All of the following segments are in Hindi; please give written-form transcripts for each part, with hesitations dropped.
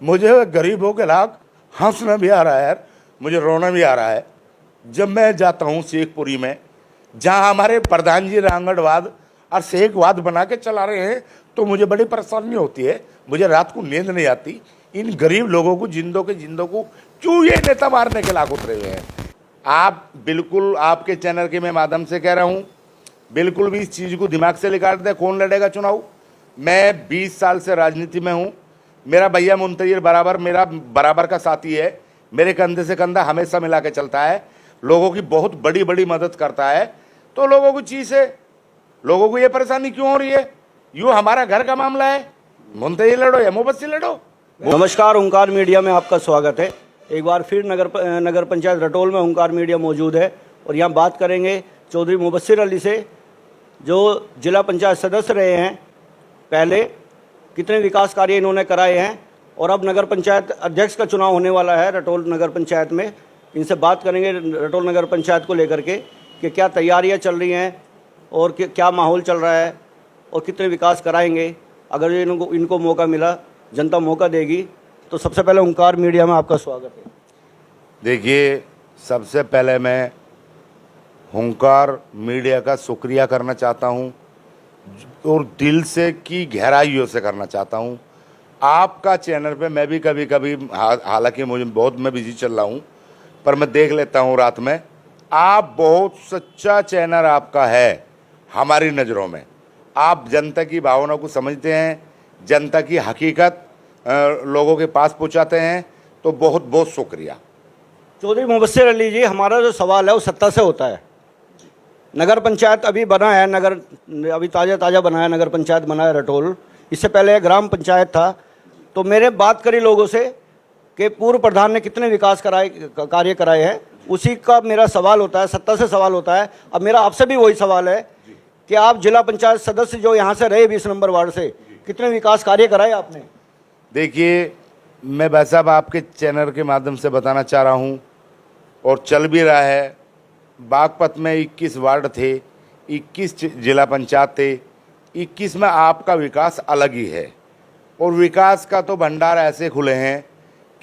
मुझे गरीबों के लाख हंसना भी आ रहा है यार, मुझे रोना भी आ रहा है जब मैं जाता हूँ शेखपुरी में, जहाँ हमारे प्रधान जी रांगड़वाद और शेखवाद बना के चला रहे हैं। तो मुझे बड़ी परेशानी होती है, मुझे रात को नींद नहीं आती। इन गरीब लोगों को, जिंदों को क्यों ये नेता मारने के लाख उतरे हुए हैं। आप बिल्कुल, आपके चैनल के मैं माध्यम से कह रहा हूँ, बिल्कुल भी इस चीज़ को दिमाग से निकाल दें। कौन लड़ेगा चुनाव? मैं 20 साल से राजनीति में हूँ। मेरा भैया मुंतज़िर बराबर मेरा बराबर का साथी है, मेरे कंधे से कंधा हमेशा मिला के चलता है, लोगों की बहुत बड़ी बड़ी मदद करता है। तो लोगों को चीज़ है, लोगों को ये परेशानी क्यों हो रही है? यूँ हमारा घर का मामला है, मुंतज़िर लड़ो या मुबस्सिर लड़ो। नमस्कार, ओंकार मीडिया में आपका स्वागत है। एक बार फिर नगर पंचायत रटोल में ओंकार मीडिया मौजूद है और यहाँ बात करेंगे चौधरी मुबस्सिर अली से, जो जिला पंचायत सदस्य रहे हैं। पहले कितने विकास कार्य इन्होंने कराए हैं और अब नगर पंचायत अध्यक्ष का चुनाव होने वाला है रटोल नगर पंचायत में। इनसे बात करेंगे रटोल नगर पंचायत को लेकर के कि क्या तैयारियां चल रही हैं और क्या माहौल चल रहा है और कितने विकास कराएंगे। अगर इनको मौका मिला, जनता मौका देगी। तो सबसे पहले ओंकार मीडिया में आपका स्वागत है। देखिए, सबसे पहले मैं ओंकार मीडिया का शुक्रिया करना चाहता हूं और दिल से की गहराइयों से करना चाहता हूं। आपका चैनल पे मैं भी कभी कभी, हालांकि मुझे बहुत, मैं बिजी चल रहा हूं, पर मैं देख लेता हूं रात में। आप बहुत सच्चा चैनल आपका है हमारी नज़रों में। आप जनता की भावना को समझते हैं, जनता की हकीकत लोगों के पास पहुंचाते हैं। तो बहुत बहुत शुक्रिया। चौधरी मुबस्सिर अली जी, हमारा जो सवाल है वो सत्ता से होता है। नगर पंचायत अभी बना है, अभी ताज़ा बना है, नगर पंचायत बना है रटोल। इससे पहले ग्राम पंचायत था। तो मेरे बात करी लोगों से कि पूर्व प्रधान ने कितने विकास कार्य कराए हैं, उसी का मेरा सवाल होता है, सत्ता से सवाल होता है। अब मेरा आपसे भी वही सवाल है कि आप जिला पंचायत सदस्य जो यहाँ से रहे 20 नंबर वार्ड से, कितने विकास कार्य कराए आपने? देखिए, मैं भाई साहब आपके चैनल के माध्यम से बताना चाह रहा हूँ और चल भी रहा है। बागपत में 21 वार्ड थे, 21 जिला पंचायत थे, 21 में आपका विकास अलग ही है। और विकास का तो भंडार ऐसे खुले हैं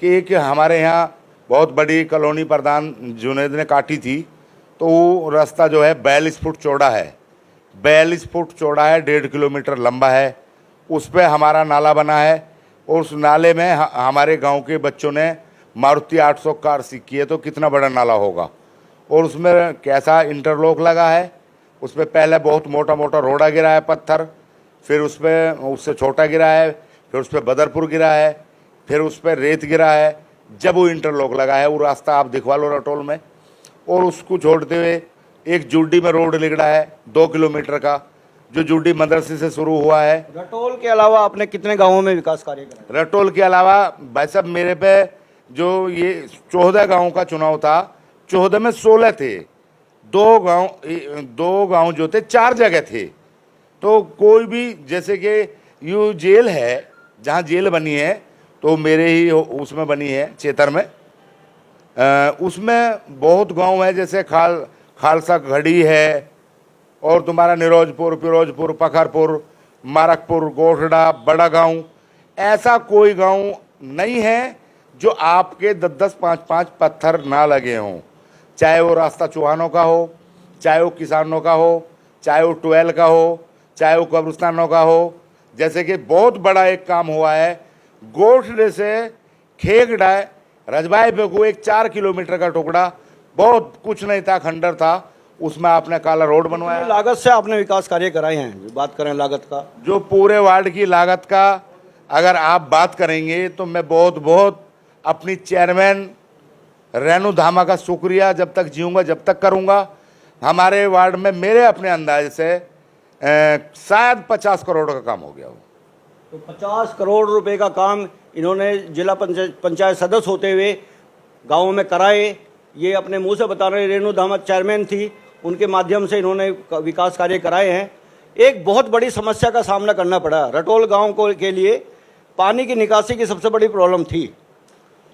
कि एक हमारे यहाँ बहुत बड़ी कॉलोनी प्रधान जुनैद ने काटी थी, तो वो रास्ता जो है 42 फुट चौड़ा है, 42 फुट चौड़ा है, 1.5 किलोमीटर लंबा है। उस पर हमारा नाला बना है और उस नाले में हमारे गांव के बच्चों ने मारुति 800 कार सीखी है। तो कितना बड़ा नाला होगा। और उसमें कैसा इंटरलॉक लगा है, उस पर पहले बहुत मोटा मोटा रोड़ा गिरा है, पत्थर, फिर उस पर उससे छोटा गिरा है, फिर उस पर बदरपुर गिरा है, फिर उस पर रेत गिरा है। जब वो इंटरलॉक लगा है, वो रास्ता आप दिखवा लो रटोल में। और उसको छोड़ते हुए एक जुड्डी में रोड निकला है 2 किलोमीटर का, जो जुड्डी मदरसे से शुरू हुआ है। रटोल के अलावा आपने कितने गाँवों में विकास कार्य कराए? रटोल के अलावा भाई साहब मेरे पे जो ये 14 गाँव का चुनाव था, 14 में 16 थे। 2 गांव जो थे 4 जगह थे। तो कोई भी, जैसे कि यू जेल है, जहाँ जेल बनी है तो मेरे ही उसमें बनी है, चेतर में। उसमें बहुत गांव है, जैसे खालसा घड़ी है और तुम्हारा निरोजपुर, फिरोजपुर, पखरपुर, मारकपुर, गोठड़ा, बड़ा गांव। ऐसा कोई गांव नहीं है जो आपके 10-10, 5-5 पत्थर ना लगे हों। चाहे वो रास्ता चौहानों का हो, चाहे वो किसानों का हो, चाहे वो ट्वेल का हो, चाहे वो कब्रिस्तानों का हो। जैसे कि बहुत बड़ा एक काम हुआ है, गोठड़े से खेगड़ा रजबाई पे को एक 4 किलोमीटर का टुकड़ा, बहुत कुछ नहीं था, खंडर था, उसमें आपने काला रोड बनवाया। लागत से आपने विकास कार्य कराए हैं? बात करें लागत का, जो पूरे वार्ड की लागत का अगर आप बात करेंगे तो मैं बहुत बहुत अपनी चेयरमैन रेणु धामा का शुक्रिया जब तक जीऊँगा जब तक करूँगा। हमारे वार्ड में मेरे अपने अंदाजे से शायद 50 करोड़ का काम हो गया हो। तो 50 करोड़ रुपए का काम इन्होंने जिला पंचायत सदस्य होते हुए गाँवों में कराए। ये अपने मुंह से बता रहे, रेणु धामा चेयरमैन थी, उनके माध्यम से इन्होंने विकास कार्य कराए हैं। एक बहुत बड़ी समस्या का सामना करना पड़ा रटोल गाँव के लिए। पानी की निकासी की सबसे बड़ी प्रॉब्लम थी।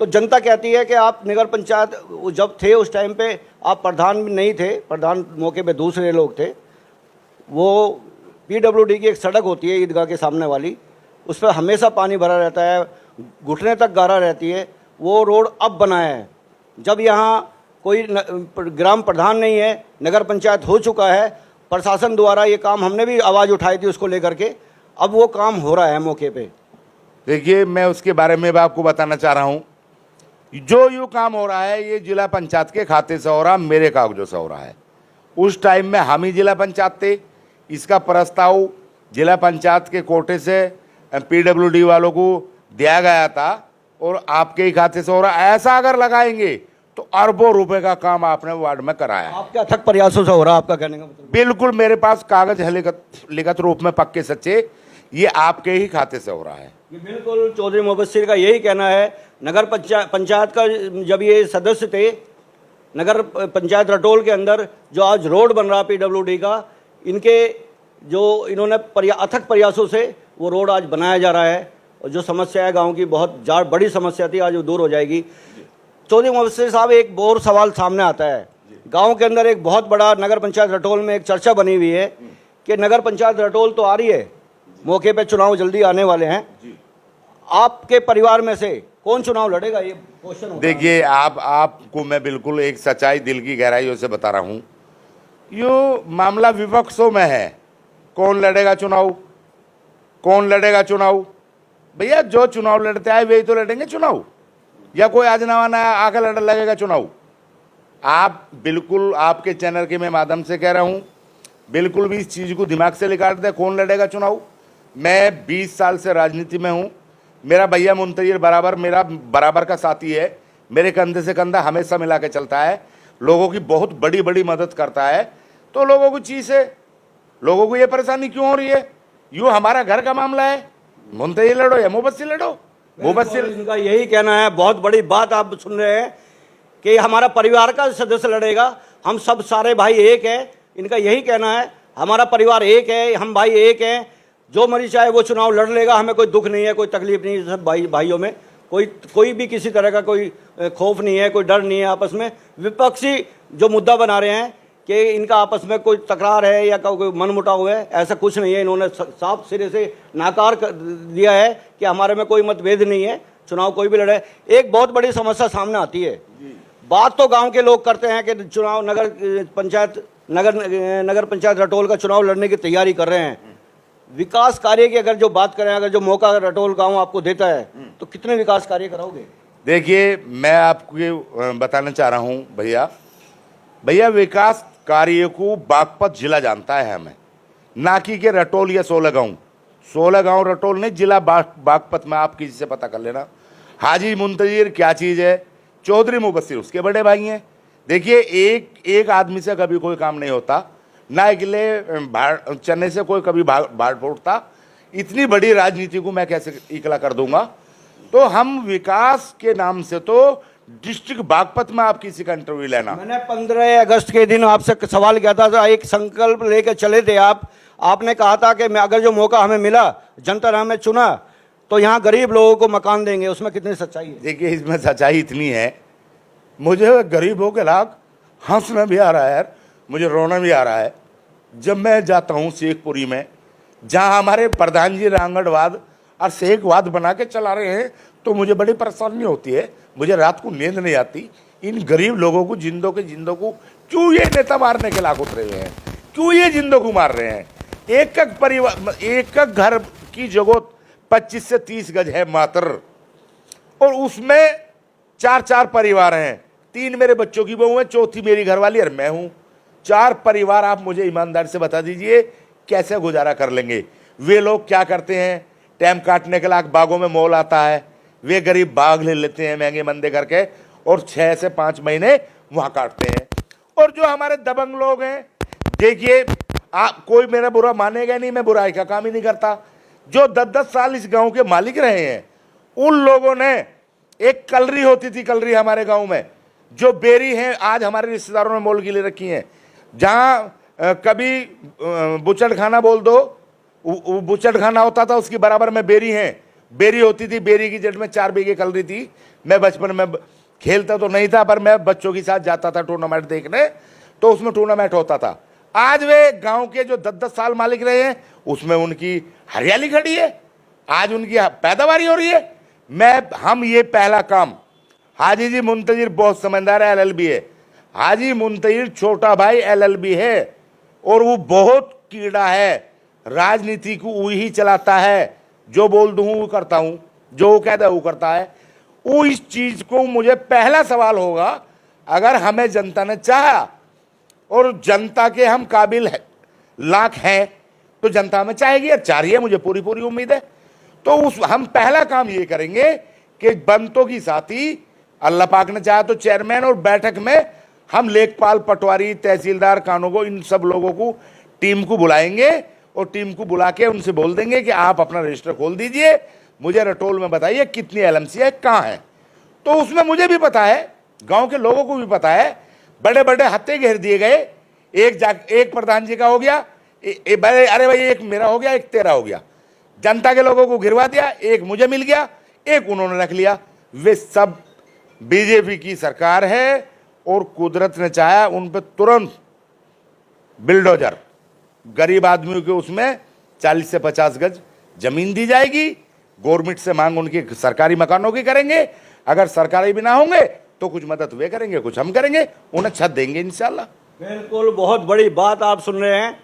तो जनता कहती है कि आप नगर पंचायत जब थे उस टाइम पे आप प्रधान भी नहीं थे, प्रधान मौके पे दूसरे लोग थे। वो PWD की एक सड़क होती है ईदगाह के सामने वाली, उस पर हमेशा पानी भरा रहता है घुटने तक गारा रहती है, वो रोड अब बनाया है। जब यहाँ कोई ग्राम प्रधान नहीं है, नगर पंचायत हो चुका है, प्रशासन द्वारा ये काम, हमने भी आवाज़ उठाई थी उसको लेकर के, अब वो काम हो रहा है मौके पे। देखिए, मैं उसके बारे में भी आपको बताना चाह रहा हूँ। जो यूँ काम हो रहा है ये जिला पंचायत के खाते से हो रहा, मेरे कागजों से हो रहा है। उस टाइम में हम ही जिला पंचायत थे, इसका प्रस्ताव जिला पंचायत के कोटे से PWD वालों को दिया गया था और आपके ही खाते से हो रहा। ऐसा अगर लगाएंगे तो अरबों रुपए का काम आपने वार्ड में कराया है। आपके अथक प्रयासों से हो रहा, आपका कहने का मतलब? बिल्कुल, मेरे पास कागज है लिखित रूप में पक्के सच्चे, ये आपके ही खाते से हो रहा है। ये बिल्कुल चौधरी मुबस्सिर का यही कहना है। नगर पंचायत का जब ये सदस्य थे, नगर पंचायत रटोल के अंदर जो आज रोड बन रहा PWD का, इनके जो इन्होंने अथक प्रयासों से वो रोड आज बनाया जा रहा है और जो समस्या है गांव की, बहुत बड़ी समस्या थी, आज वो दूर हो जाएगी। चौधरी मुबस्सिर साहब, एक और सवाल सामने आता है। गांव के अंदर एक बहुत बड़ा नगर पंचायत रटोल में एक चर्चा बनी हुई है कि नगर पंचायत रटोल तो आ रही है, मौके पे चुनाव जल्दी आने वाले हैं, आपके परिवार में से कौन चुनाव लड़ेगा, ये क्वेश्चन होता है। देखिए, आपको मैं बिल्कुल एक सच्चाई दिल की गहराइयों से बता रहा हूँ। यो मामला विपक्षों में है, कौन लड़ेगा चुनाव, कौन लड़ेगा चुनाव? भैया, जो चुनाव लड़ते आए वही तो लड़ेंगे चुनाव, या कोई आज नवाना आकर लगेगा चुनाव? आप बिल्कुल, आपके चैनल के मैं माध्यम से कह रहा हूँ, बिल्कुल भी इस चीज़ को दिमाग से निकाल दे, कौन लड़ेगा चुनाव? मैं 20 साल से राजनीति में हूँ। मेरा भैया मुंतजिर मेरा बराबर का साथी है, मेरे कंधे से कंधा हमेशा मिला के चलता है, लोगों की बहुत बड़ी बड़ी मदद करता है। तो लोगों को चीज़ है, लोगों को ये परेशानी क्यों हो रही है? यूँ हमारा घर का मामला है, मुंतजिर लड़ो या मुबस्सिर लड़ो। मुबस्सिर, इनका यही कहना है, बहुत बड़ी बात आप सुन रहे हैं कि हमारा परिवार का सदस्य लड़ेगा, हम सब सारे भाई एक हैं। इनका यही कहना है, हमारा परिवार एक है, हम भाई एक हैं, जो मर्जी चाहे वो चुनाव लड़ लेगा, हमें कोई दुख नहीं है, कोई तकलीफ नहीं है। सब भाइयों में कोई भी किसी तरह का कोई खौफ नहीं है, कोई डर नहीं है। आपस में विपक्षी जो मुद्दा बना रहे हैं कि इनका आपस में कोई तकरार है या कोई मनमुटाव है, ऐसा कुछ नहीं है। इन्होंने साफ सिरे से नाकार कर दिया है कि हमारे में कोई मतभेद नहीं है, चुनाव कोई भी लड़े। एक बहुत बड़ी समस्या सामने आती है, बात तो गांव के लोग करते हैं कि चुनाव नगर पंचायत रटोल का चुनाव लड़ने की तैयारी कर रहे हैं। विकास कार्य की अगर जो बात करें, अगर जो मौका रटोल गांव आपको देता है तो कितने विकास कार्य कराओगे? देखिए, मैं आपको बताना चाह रहा हूँ भैया, विकास कार्य को बागपत जिला जानता है हमें, ना कि रटोल या 16 गांव रटोल नहीं, जिला बागपत में आप किसी से पता कर लेना। हाजी मुंतजिर क्या चीज़ है, चौधरी मुबस्सिर उसके बड़े भाई हैं। देखिए, एक आदमी से कभी कोई काम नहीं होता, ना अकेले चने से कोई कभी भाड़ फूटता। इतनी बड़ी राजनीति को मैं कैसे इकला कर दूंगा? तो हम विकास के नाम से तो डिस्ट्रिक्ट बागपत में आप किसी का इंटरव्यू लेना। मैंने 15 अगस्त के दिन आपसे सवाल किया था, एक संकल्प लेकर चले थे आपने कहा था कि मैं अगर जो मौका हमें मिला, जनता ने हमें चुना, तो यहाँ गरीब लोगों को मकान देंगे। उसमें कितनी सच्चाई है? देखिए, इसमें सच्चाई इतनी है, मुझे गरीबों के लाख हंसना भी आ रहा है यार, मुझे रोना भी आ रहा है। जब मैं जाता हूँ शेखपुरी में, जहाँ हमारे प्रधान जी रांगड़वाद और शेखवाद बना के चला रहे हैं, तो मुझे बड़ी परेशानी होती है, मुझे रात को नींद नहीं आती। इन गरीब लोगों को, जिंदों को क्यों ये नेता मारने के लाख उतरे हुए हैं? क्यों ये जिंदों को मार रहे हैं? एक परिवार, एक घर की जगह 25 से 30 गज है मात्र, और उसमें 4 परिवार हैं। 3 मेरे बच्चों की बहू है, चौथी मेरी घरवाली और मैं हूँ। 4 परिवार, आप मुझे ईमानदारी से बता दीजिए कैसे गुजारा कर लेंगे? वे लोग क्या करते हैं, टाइम काटने के लाख बागों में मॉल आता है, वे गरीब बाग ले लेते हैं महंगे मंदे करके, और 6 से 5 महीने वहाँ काटते हैं। और जो हमारे दबंग लोग हैं, देखिए, आप कोई मेरा बुरा मानेगा नहीं, मैं बुराई का काम ही नहीं करता। जो 10-10 साल इस गांव के मालिक रहे हैं, उन लोगों ने, एक कलरी होती थी, कलरी हमारे गांव में, जो बेरी हैं आज हमारे रिश्तेदारों ने मोल के लिए रखी हैं। जहाँ कभी बुचड़ खाना बोल दो, बुचड़ खाना होता था, उसकी बराबर में बेरी हैं, बेरी होती थी। बेरी की जड़ में 4 बीघे कलरी थी। मैं बचपन में खेलता तो नहीं था, पर मैं बच्चों के साथ जाता था टूर्नामेंट देखने, तो उसमें टूर्नामेंट होता था। आज वे गांव के जो 10-10 साल मालिक रहे हैं, उसमें उनकी हरियाली खड़ी है, आज उनकी पैदावारी हो रही है। हम ये पहला काम, हाजी जी मुंतजिर बहुत समझदार है, एलएलबी है। हाजी मुंतजिर छोटा भाई एलएलबी है और वो बहुत कीड़ा है, राजनीति को वही चलाता है, जो बोल दूं वो करता हूं, जो वो कहता है वो करता है। वो इस चीज को, मुझे पहला सवाल होगा, अगर हमें जनता ने चाहा और जनता के हम काबिल है, लाख हैं, तो जनता हमें चाहेगी और चाह रही है, मुझे पूरी पूरी उम्मीद है। तो हम पहला काम ये करेंगे कि बनतों की साथी अल्लाह पाक ने चाहा तो चेयरमैन और बैठक में हम लेखपाल, पटवारी, तहसीलदार, कानूगो, इन सब लोगों को, टीम को बुलाएंगे और टीम को बुला के उनसे बोल देंगे कि आप अपना रजिस्टर खोल दीजिए, मुझे रटोल में बताइए कितनी एलएमसी है, कहाँ है। तो उसमें मुझे भी पता है, गांव के लोगों को भी पता है, बड़े बड़े हत्थे घेर दिए गए, एक प्रधान जी का हो गया, अरे भाई एक मेरा हो गया, एक तेरा हो गया, जनता के लोगों को गिरवा दिया, एक मुझे मिल गया, एक उन्होंने रख लिया। वे सब बीजेपी की सरकार है और कुदरत ने चाहा उन पर तुरंत बिल्डोजर, गरीब आदमियों के उसमें 40 से 50 गज जमीन दी जाएगी। गवर्नमेंट से मांग उनकी सरकारी मकानों की करेंगे, अगर सरकारी भी ना होंगे तो कुछ मदद वे करेंगे, कुछ हम करेंगे, उन्हें छत देंगे इंशाल्लाह। बिल्कुल, बहुत बड़ी बात आप सुन रहे हैं।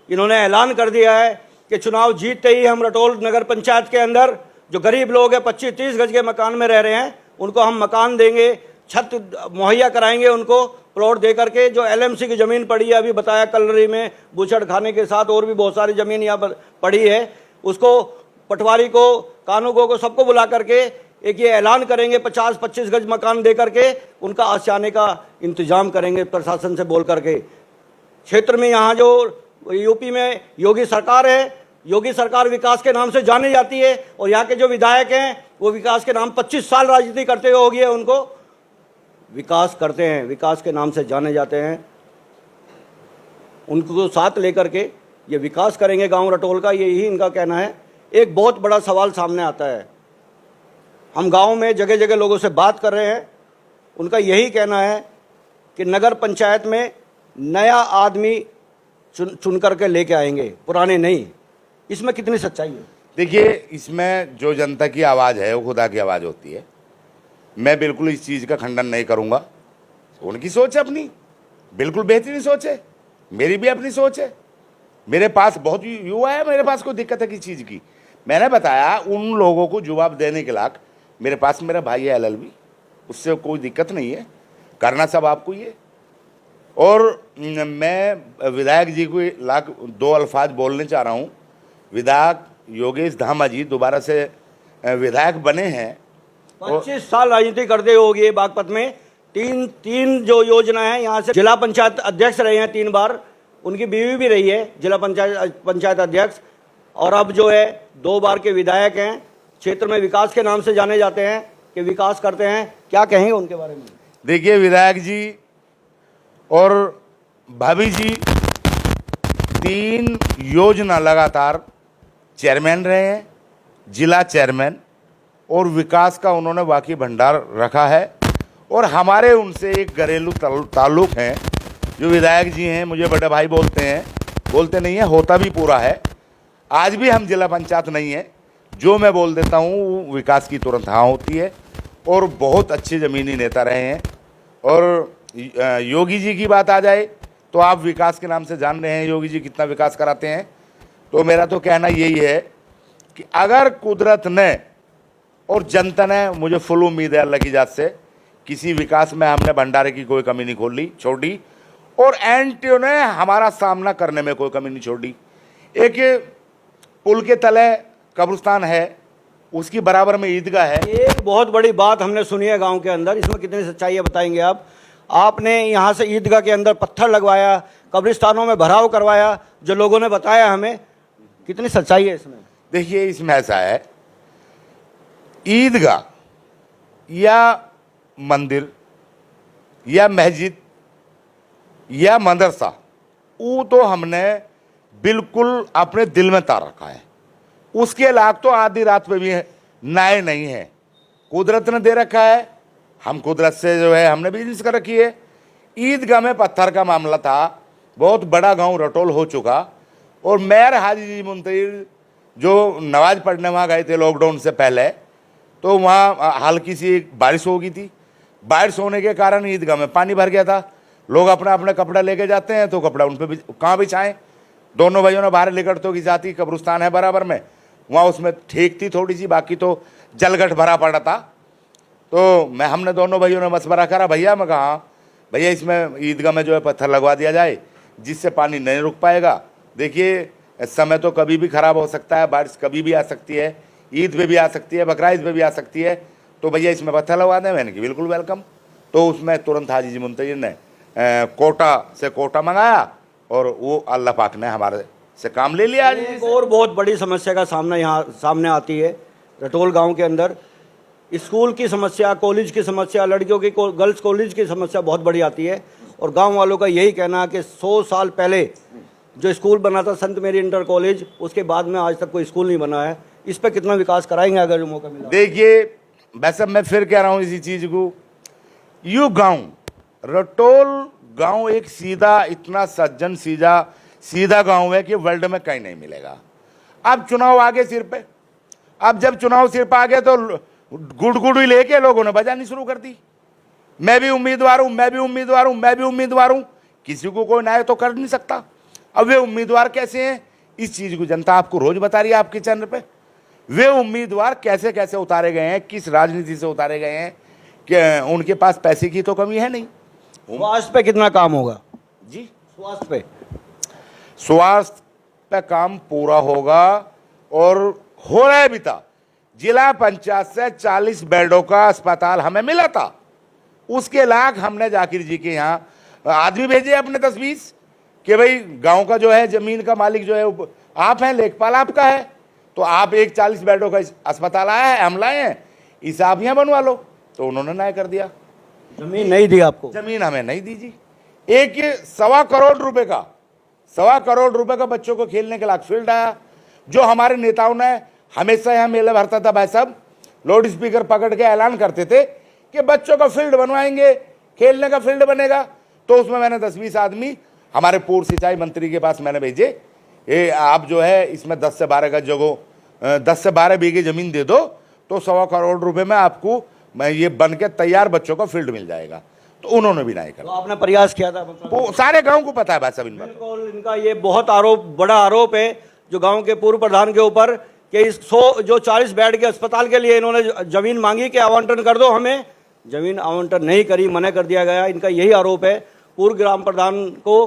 इन्होंने ऐलान कर दिया है कि चुनाव जीतते ही हम रटोल नगर पंचायत के अंदर जो गरीब लोग हैं, 25-30 गज के मकान में रह रहे हैं, उनको हम मकान देंगे, छत मुहैया कराएंगे उनको, प्लॉट दे करके। जो एलएमसी की ज़मीन पड़ी है, अभी बताया कलरी में बूचड़ खाने के साथ और भी बहुत सारी ज़मीन यहाँ पर पड़ी है, उसको पटवारी को, कानूगो को, सबको बुला करके एक ये ऐलान करेंगे, 50-25 गज मकान दे करके उनका आशियाने का इंतजाम करेंगे प्रशासन से बोल करके। क्षेत्र में यहाँ जो यूपी में योगी सरकार है, योगी सरकार विकास के नाम से जानी जाती है और यहाँ के जो विधायक हैं वो विकास के नाम 25 साल राजनीति करते हुए हो गई है, उनको विकास करते हैं, विकास के नाम से जाने जाते हैं। उनको साथ लेकर के ये विकास करेंगे गांव रटोल का, यही इनका कहना है। एक बहुत बड़ा सवाल सामने आता है, हम गांव में जगह जगह लोगों से बात कर रहे हैं, उनका यही कहना है कि नगर पंचायत में नया आदमी चुन करके लेके आएंगे, पुराने नहीं। इसमें कितनी सच्चाई है? देखिए, इसमें जो जनता की आवाज़ है वो खुदा की आवाज़ होती है। मैं बिल्कुल इस चीज़ का खंडन नहीं करूँगा, उनकी सोच है अपनी, बिल्कुल बेहतरीन सोच है, मेरी भी अपनी सोच है। मेरे पास बहुत युवा है, मेरे पास कोई दिक्कत है किस चीज़ की। मैंने बताया उन लोगों को जवाब देने के लायक मेरे पास मेरा भाई है एलएलबी, उससे कोई दिक्कत नहीं है, करना सब आपको ही है। और मैं विधायक जी को लाख 2 अल्फाज बोलने चाह रहा हूँ। विधायक योगेश धामा जी दोबारा से विधायक बने हैं, 25 साल राजनीति करते होगी बागपत में। तीन जो योजना है, यहाँ से जिला पंचायत अध्यक्ष रहे हैं 3 बार, उनकी बीवी भी रही है जिला पंचायत अध्यक्ष, और अब जो है 2 बार के विधायक हैं। क्षेत्र में विकास के नाम से जाने जाते हैं कि विकास करते हैं। क्या कहेंगे उनके बारे में? देखिए, विधायक जी और भाभी जी 3 योजना लगातार चेयरमैन रहे हैं, जिला चेयरमैन, और विकास का उन्होंने वाकई भंडार रखा है। और हमारे उनसे एक घरेलू ताल्लुक़ हैं। जो विधायक जी हैं, मुझे बड़े भाई बोलते हैं, बोलते नहीं है, होता भी पूरा है। आज भी हम जिला पंचायत नहीं है, जो मैं बोल देता हूँ विकास की तुरंत हाँ होती है। और बहुत अच्छे ज़मीनी नेता रहे हैं। और योगी जी की बात आ जाए तो आप विकास के नाम से जान रहे हैं योगी जी कितना विकास कराते हैं। तो मेरा तो कहना यही है कि अगर कुदरत ने और जनता ने, मुझे फुल उम्मीद है अल्लाह की जात से, किसी विकास में हमने भंडारे की कोई कमी नहीं छोड़ी, और एनटीओ ने हमारा सामना करने में कोई कमी नहीं छोड़ी। एक पुल के तले कब्रिस्तान है, उसकी बराबर में ईदगाह है। एक बहुत बड़ी बात हमने सुनी है गांव के अंदर, इसमें कितनी सच्चाई है बताएंगे आप? आपने यहाँ से ईदगाह के अंदर पत्थर लगवाया, कब्रिस्तानों में भराव करवाया, जो लोगों ने बताया हमें, कितनी सच्चाई है इसमें? देखिए, इसमें ऐसा है, ईदगाह या मंदिर या मस्जिद या मदरसा, वो तो हमने बिल्कुल अपने दिल में तार रखा है। उसके लायक तो आधी रात पे भी नाए नहीं है, कुदरत ने दे रखा है। हम कुदरत से जो है हमने बिजनेस कर रखी है। ईदगाह में पत्थर का मामला था, बहुत बड़ा गांव रटोल हो चुका, और मेयर हाजी जी मुंतजिर जो नमाज पढ़ने वहाँ गए थे लॉकडाउन से पहले, तो वहाँ हल्की सी एक बारिश हो गई थी। बारिश होने के कारण ईदगाह में पानी भर गया था। लोग अपना अपना कपड़ा लेके जाते हैं तो कपड़ा उन पर कहाँ बिछाएं। दोनों भाइयों ने बाहर लिकड़तों की जाती, कब्रिस्तान है बराबर में, वहाँ उसमें ठीक थी थोड़ी सी, बाकी तो जलगट भरा पड़ा था। तो हमने दोनों भाइयों ने मशवरा करा, भैया मैं कहा भैया इसमें ईदगाह में जो है पत्थर लगवा दिया जाए जिससे पानी नहीं रुक पाएगा। देखिए समय तो कभी भी ख़राब हो सकता है, बारिश कभी भी आ सकती है, ईद पे भी आ सकती है, बकरा ईद पे भी आ सकती है, तो भैया इसमें पत्थर लगवा दें। मैंने कि बिल्कुल वेलकम। तो उसमें तुरंत हाजी जी मुंतजिर ने कोटा से कोटा मंगाया और वो अल्लाह पाक ने हमारे से काम ले लिया। एक और बहुत बड़ी समस्या का सामना यहाँ सामने आती है रटोल गांव के अंदर। स्कूल की समस्या, कॉलेज की समस्या, लड़कियों की गर्ल्स कॉलेज की समस्या बहुत बड़ी आती है। और गांव वालों का यही कहना है कि 100 साल पहले जो स्कूल बना था संत मेरी इंटर कॉलेज, उसके बाद में आज तक कोई स्कूल नहीं बना है। इस पर कितना विकास कराएंगे अगर मौका मिला? देखिए वैसे मैं फिर कह रहा हूँ इसी चीज़ को, यू गांव रटोल गांव एक सीधा, इतना सज्जन सीधा गांव है कि वर्ल्ड में कहीं नहीं मिलेगा। अब चुनाव आगे सिर पे, अब जब चुनाव सिर पे आ गए तो गुड़गुड़ी लेके लोगों ने बजानी शुरू कर दी, मैं भी उम्मीदवार हूं, मैं भी उम्मीदवार हूं, मैं भी उम्मीदवार हूं। किसी को कोई न्याय तो कर नहीं सकता। अब वे उम्मीदवार कैसे हैं, इस चीज को जनता आपको रोज बता रही है आपके चैनल पे। वे उम्मीदवार कैसे कैसे उतारे गए हैं, किस राजनीति से उतारे गए हैं, कि उनके पास पैसे की तो कमी है नहीं। स्वास्थ्य पे कितना काम होगा जी, स्वास्थ्य पे काम पूरा होगा और हो रहा है भी था। जिला पंचायत से 40 बेडों का अस्पताल हमें मिला था, उसके लाख हमने जाकिर जी के यहाँ आदमी भेजे अपने 10-20 कि भाई गांव का जो है जमीन का मालिक जो है आप हैं, लेखपाल आपका है, तो आप एक 40 बेडों का अस्पताल आया है, हम लाए हैं, इसे आप यहाँ बनवा लो। तो उन्होंने न्याय कर दिया। जमीन नहीं दी आपको? जमीन हमें नहीं दी जी। एक 1.25 करोड़ रुपए का बच्चों को खेलने के लायक फील्ड आया, जो हमारे नेताओं ने हमेशा यहाँ मेले भरता था भाई साहब, लाउड स्पीकर पकड़ के ऐलान करते थे कि बच्चों का फील्ड बनवाएंगे, खेलने का फील्ड बनेगा। तो उसमें मैंने 10-20 आदमी हमारे पूर्व सिंचाई मंत्री के पास मैंने भेजे, ये आप जो है इसमें 10 से 12 का जगह 10 से 12 बीघे जमीन दे दो तो 1.25 करोड़ रुपए में आपको मैं ये बन के तैयार बच्चों का फील्ड मिल जाएगा। तो उन्होंने भी नहीं तो करा। आपने प्रयास किया था? वो सारे गांव को पता है भाई साहब इन बातों। बिल्कुल, इनका ये बहुत बड़ा आरोप है जो गांव के पूर्व प्रधान के ऊपर कि इस 40 बेड के अस्पताल के लिए इन्होंने जमीन मांगी कि आवंटन कर दो, हमें जमीन आवंटन नहीं करी, मना कर दिया गया। इनका यही आरोप है पूर्व ग्राम प्रधान को।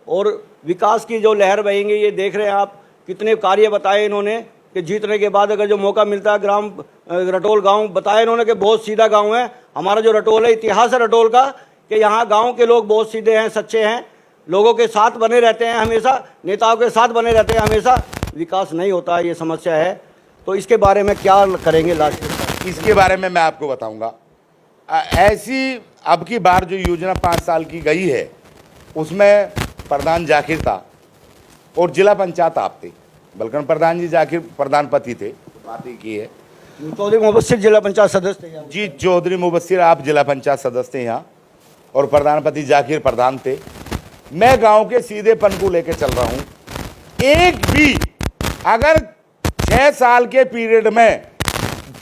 और विकास की जो लहर बहेंगे ये देख रहे हैं आप, कितने कार्य बताए इन्होंने कि जीतने के बाद अगर जो मौका मिलता है ग्राम रटोल गांव बताया इन्होंने कि बहुत सीधा गांव है। हमारा जो रटोल है, इतिहास है रटोल का कि यहाँ गांव के लोग बहुत सीधे हैं, सच्चे हैं, लोगों के साथ बने रहते हैं हमेशा, नेताओं के साथ बने रहते हैं हमेशा। विकास नहीं होता है, ये समस्या है। तो इसके बारे में क्या करेंगे लास्ट में? इसके बारे में मैं आपको बताऊंगा। ऐसी अब की बार जो योजना 5 साल की गई है उसमें प्रधान जाकिर था और जिला पंचायत आप थे, बल्कि प्रधान जी जाकिर प्रधानपति थे, बात ही की है। चौधरी मुबस्सिर जिला पंचायत सदस्य थे जी, चौधरी मुबस्सिर आप जिला पंचायत सदस्य थे यहाँ और प्रधानपति जाकिर प्रधान थे। मैं गांव के सीधेपन को लेकर चल रहा हूँ। एक भी अगर 6 साल के पीरियड में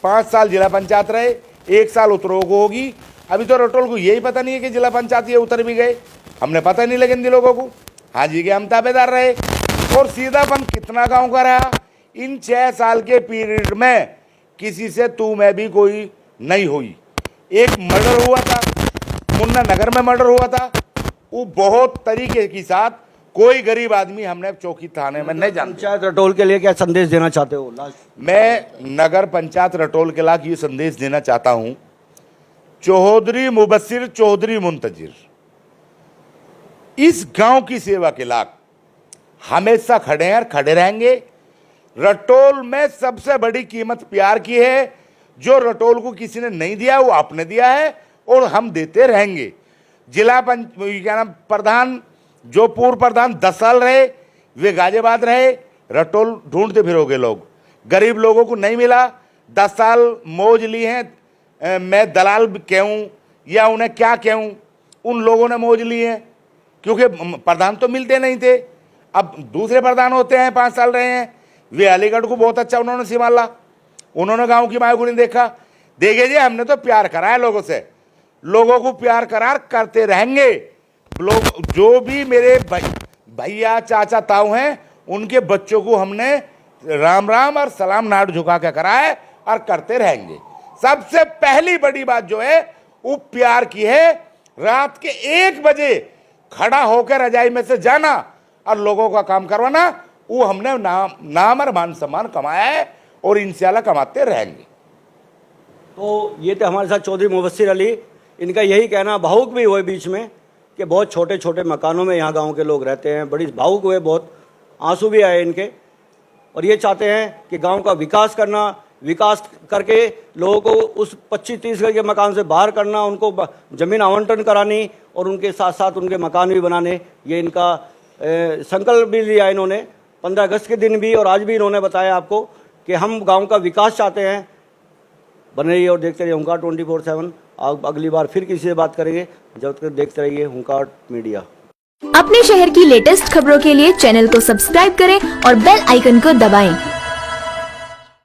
5 साल जिला पंचायत रहे, 1 साल उतरों को होगी। अभी तो रटोल को यही पता नहीं है कि जिला पंचायत ये उतर भी गए, हमने पता नहीं लगे इन लोगों को। हाँ जी के हम ताबेदार रहे। और सीधापन कितना गांव का रहा इन 6 साल के पीरियड में, किसी से तू मैं भी कोई नहीं हुई। एक मर्डर हुआ था, मुन्ना नगर में मर्डर हुआ था, वो बहुत तरीके के साथ, कोई गरीब आदमी हमने चौकी थाने में नहीं जानते। पंचायत रटोल के लिए क्या संदेश देना चाहते हो लास्ट? मैं नगर पंचायत रटोल के लाख ये संदेश देना चाहता हूं, चौधरी मुबस्सिर चौधरी मुंतजिर इस गांव की सेवा के लाख हमेशा खड़े हैं और खड़े रहेंगे। रटोल में सबसे बड़ी कीमत प्यार की है, जो रटोल को किसी ने नहीं दिया वो आपने दिया है और हम देते रहेंगे। जिला क्या नाम प्रधान, जो पूर्व प्रधान 10 साल रहे वे गाजियाबाद रहे, रटोल ढूंढते फिरोगे लोग, गरीब लोगों को नहीं मिला। 10 साल मौज ली हैं, मैं दलाल कहूँ या उन्हें क्या कहूँ, उन लोगों ने मौज ली है क्योंकि प्रधान तो मिलते नहीं थे। अब दूसरे प्रधान होते हैं 5 साल रहे हैं, वे अलीगढ़ को बहुत अच्छा उन्होंने संभाला, उन्होंने गांव की मायूं को नहीं देखा। देखिए जी, हमने तो प्यार करा है लोगों से, लोगों को प्यार करार करते रहेंगे। लोग जो भी मेरे भैया चाचा ताऊ हैं, उनके बच्चों को हमने राम राम और सलाम नाड़ झुका के करा है और करते रहेंगे। सबसे पहली बड़ी बात जो है वो प्यार की है। रात के 1 बजे खड़ा होकर रजाई में से जाना और लोगों का काम करवाना, वो हमने नाम और मान सम्मान कमाया है और इंशाल्लाह कमाते रहेंगे। तो ये थे हमारे साथ चौधरी मुबस्सिर अली। इनका यही कहना, भावुक भी हुए बीच में, कि बहुत छोटे छोटे मकानों में यहाँ गांव के लोग रहते हैं। बड़ी भावुक हुए, बहुत आंसू भी आए इनके। और ये चाहते हैं कि गांव का विकास करना, विकास करके लोगों को उस 25-30 घर के मकान से बाहर करना, उनको ज़मीन आवंटन करानी और उनके साथ साथ उनके मकान भी बनाने। ये इनका संकल्प भी लिया इन्होंने 15 अगस्त के दिन भी, और आज भी इन्होंने बताया आपको कि हम गांव का विकास चाहते हैं। बने रहिए और देखते रहिए हुंकार 24/7। अगली बार फिर किसी से बात करेंगे। जब तक देखते रहिए हुंकार मीडिया। अपने शहर की लेटेस्ट खबरों के लिए चैनल को सब्सक्राइब करें और बेल आइकन को दबाएं।